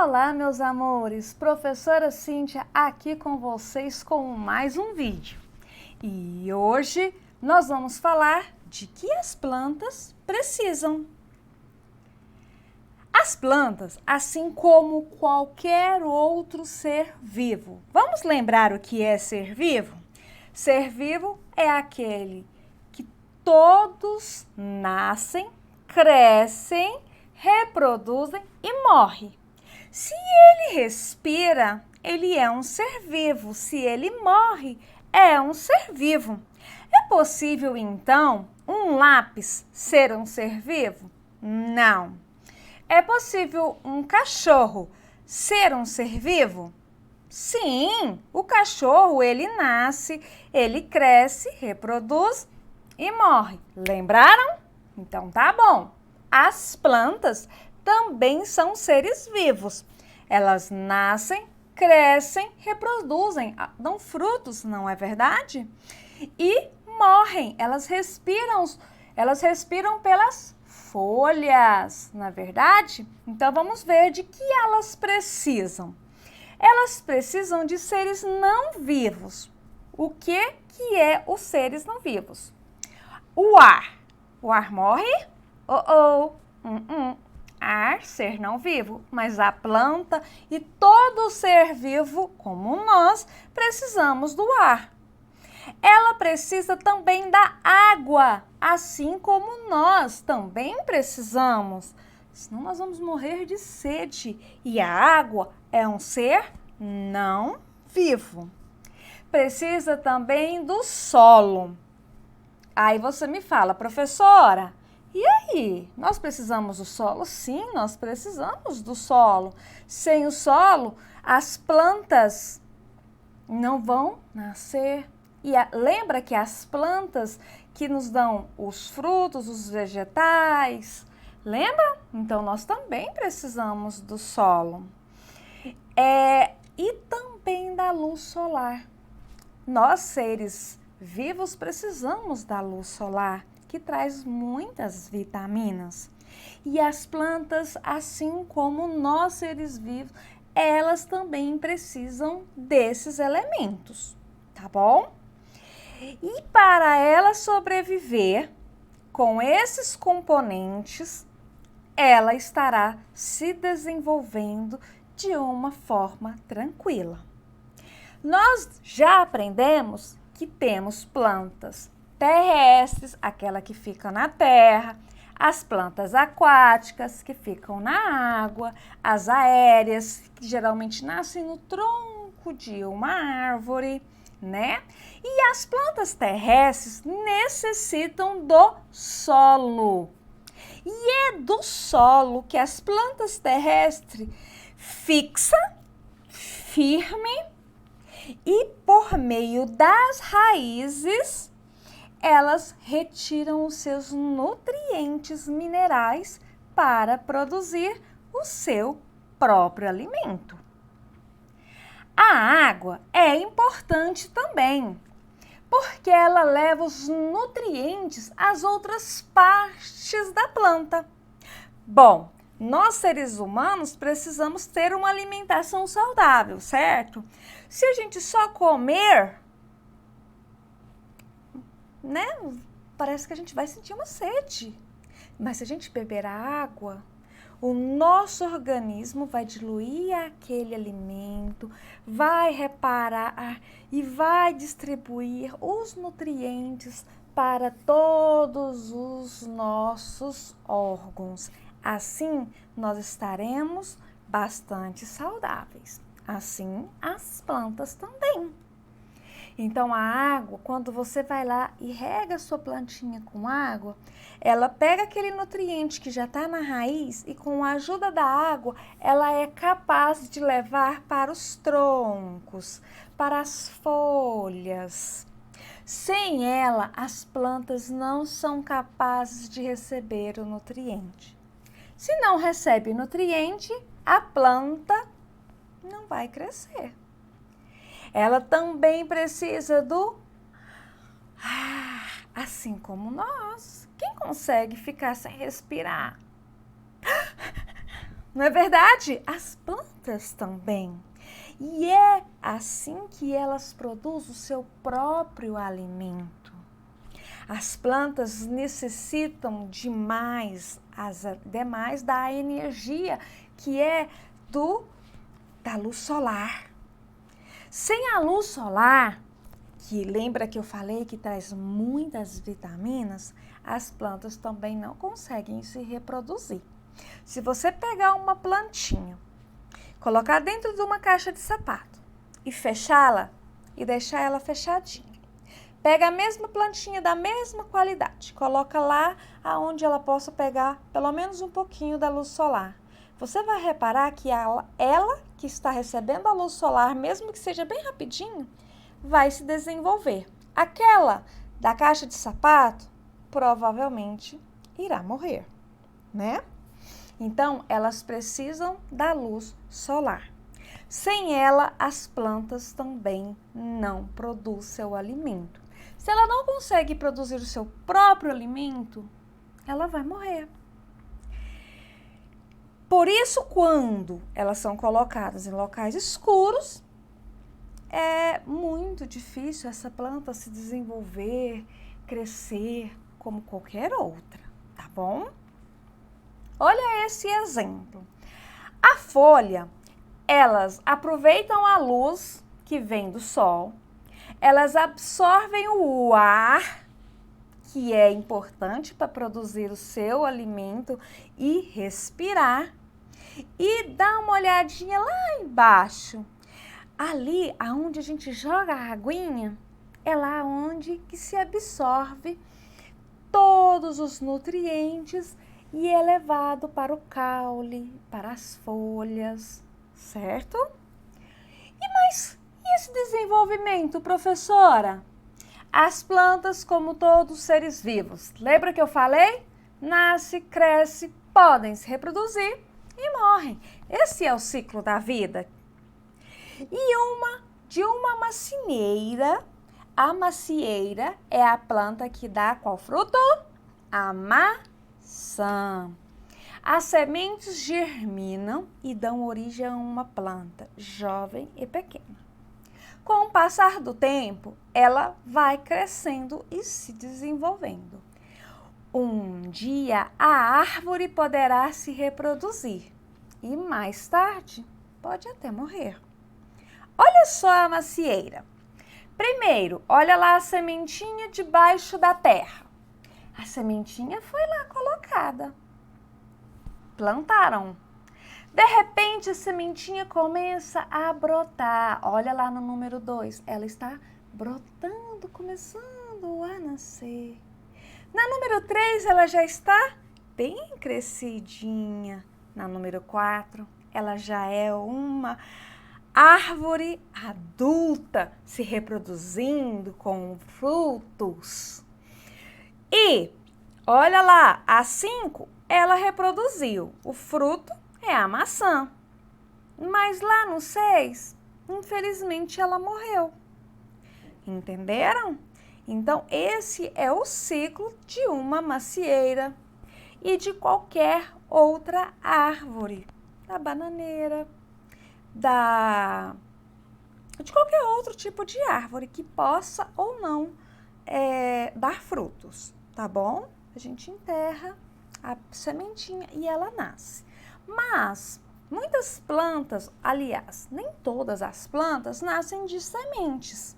Olá, meus amores! Professora Cíntia aqui com vocês com mais um vídeo. E hoje nós vamos falar de que as plantas precisam. As plantas, assim como qualquer outro ser vivo. Vamos lembrar o que é ser vivo? Ser vivo é aquele que todos nascem, crescem, reproduzem e morrem. Se ele respira, ele é um ser vivo. Se ele morre, é um ser vivo. É possível, então, um lápis ser um ser vivo? Não. É possível um cachorro ser um ser vivo? Sim, o cachorro, ele nasce, ele cresce, reproduz e morre. Lembraram? Então tá bom. As plantas também são seres vivos. Elas nascem, crescem, reproduzem, dão frutos, não é verdade? E morrem. Elas respiram pelas folhas, não é verdade? Então vamos ver de que elas precisam. Elas precisam de seres não vivos. O que é os seres não vivos? O ar. O ar morre? Ar, ser não vivo, mas a planta e todo ser vivo, como nós, precisamos do ar. Ela precisa também da água, assim como nós também precisamos. Senão nós vamos morrer de sede. E a água é um ser não vivo. Precisa também do solo. Aí você me fala, professora, e aí? Nós precisamos do solo? Sim, nós precisamos do solo. Sem o solo, as plantas não vão nascer. E lembra que as plantas que nos dão os frutos, os vegetais, lembra? Então, nós também precisamos do solo. E também da luz solar. Nós, seres vivos, precisamos da luz solar, que traz muitas vitaminas. E as plantas, assim como nós, seres vivos, elas também precisam desses elementos, tá bom? E para ela sobreviver com esses componentes, ela estará se desenvolvendo de uma forma tranquila. Nós já aprendemos que temos plantas terrestres, aquela que fica na terra, as plantas aquáticas, que ficam na água, as aéreas, que geralmente nascem no tronco de uma árvore, né? E as plantas terrestres necessitam do solo. E é do solo que as plantas terrestres fixam, firme, e por meio das raízes, elas retiram os seus nutrientes minerais para produzir o seu próprio alimento. A água é importante também, porque ela leva os nutrientes às outras partes da planta. Bom, nós seres humanos precisamos ter uma alimentação saudável, certo? Se a gente só comer, né, parece que a gente vai sentir uma sede. Mas se a gente beber a água, o nosso organismo vai diluir aquele alimento, vai reparar e vai distribuir os nutrientes para todos os nossos órgãos. Assim, nós estaremos bastante saudáveis. Assim, as plantas também. Então, a água, quando você vai lá e rega a sua plantinha com água, ela pega aquele nutriente que já está na raiz e com a ajuda da água, ela é capaz de levar para os troncos, para as folhas. Sem ela, as plantas não são capazes de receber o nutriente. Se não recebe nutriente, a planta não vai crescer. Ela também precisa do ar, assim como nós. Quem consegue ficar sem respirar? Não é verdade? As plantas plantas também. E é assim que elas produzem o seu próprio alimento. As plantas necessitam demais da energia que é da luz solar. Sem a luz solar, que lembra que eu falei que traz muitas vitaminas, as plantas também não conseguem se reproduzir. Se você pegar uma plantinha, colocar dentro de uma caixa de sapato e fechá-la e deixar ela fechadinha, pega a mesma plantinha da mesma qualidade, coloca lá aonde ela possa pegar pelo menos um pouquinho da luz solar. Você vai reparar que ela que está recebendo a luz solar, mesmo que seja bem rapidinho, vai se desenvolver. Aquela da caixa de sapato provavelmente irá morrer, né? Então, elas precisam da luz solar. Sem ela, as plantas também não produzem seu alimento. Se ela não consegue produzir o seu próprio alimento, ela vai morrer. Por isso, quando elas são colocadas em locais escuros, é muito difícil essa planta se desenvolver, crescer como qualquer outra, tá bom? Olha esse exemplo. A folha, elas aproveitam a luz que vem do sol, elas absorvem o ar, que é importante para produzir o seu alimento e respirar, e dá uma olhadinha lá embaixo. Ali, aonde a gente joga a aguinha, é lá onde que se absorve todos os nutrientes e é levado para o caule, para as folhas, certo? Mas e esse desenvolvimento, professora? As plantas, como todos os seres vivos, lembra que eu falei? Nasce, cresce, podem se reproduzir e morrem. Esse é o ciclo da vida. E de uma macieira, a macieira é a planta que dá qual fruto? A maçã. As sementes germinam e dão origem a uma planta jovem e pequena. Com o passar do tempo, ela vai crescendo e se desenvolvendo. Um dia, a árvore poderá se reproduzir e mais tarde pode até morrer. Olha só a macieira. Primeiro, olha lá a sementinha debaixo da terra. A sementinha foi lá colocada. Plantaram. De repente, a sementinha começa a brotar. Olha lá no número 2. Ela está brotando, começando a nascer. Na número 3, ela já está bem crescidinha. Na número 4, ela já é uma árvore adulta se reproduzindo com frutos. E olha lá, a 5 ela reproduziu. O fruto é a maçã. Mas lá no 6, infelizmente ela morreu. Entenderam? Então, esse é o ciclo de uma macieira e de qualquer outra árvore, da bananeira, de qualquer outro tipo de árvore que possa ou não dar frutos, tá bom? A gente enterra a sementinha e ela nasce. Mas muitas plantas, aliás, nem todas as plantas nascem de sementes.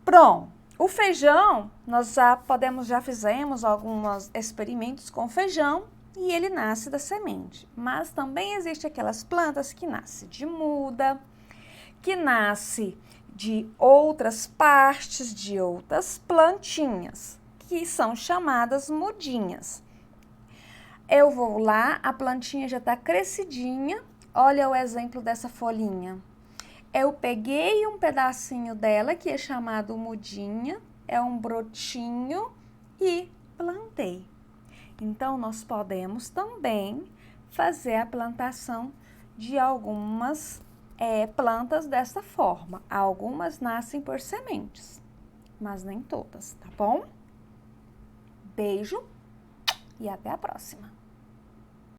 Pronto, o feijão, nós já fizemos alguns experimentos com feijão e ele nasce da semente. Mas também existe aquelas plantas que nascem de muda, que nasce de outras partes de outras plantinhas, que são chamadas mudinhas. Eu vou lá, a plantinha já está crescidinha, olha o exemplo dessa folhinha. Eu peguei um pedacinho dela, que é chamado mudinha, é um brotinho, e plantei. Então, nós podemos também fazer a plantação de algumas plantas dessa forma. Algumas nascem por sementes, mas nem todas, tá bom? Beijo e até a próxima!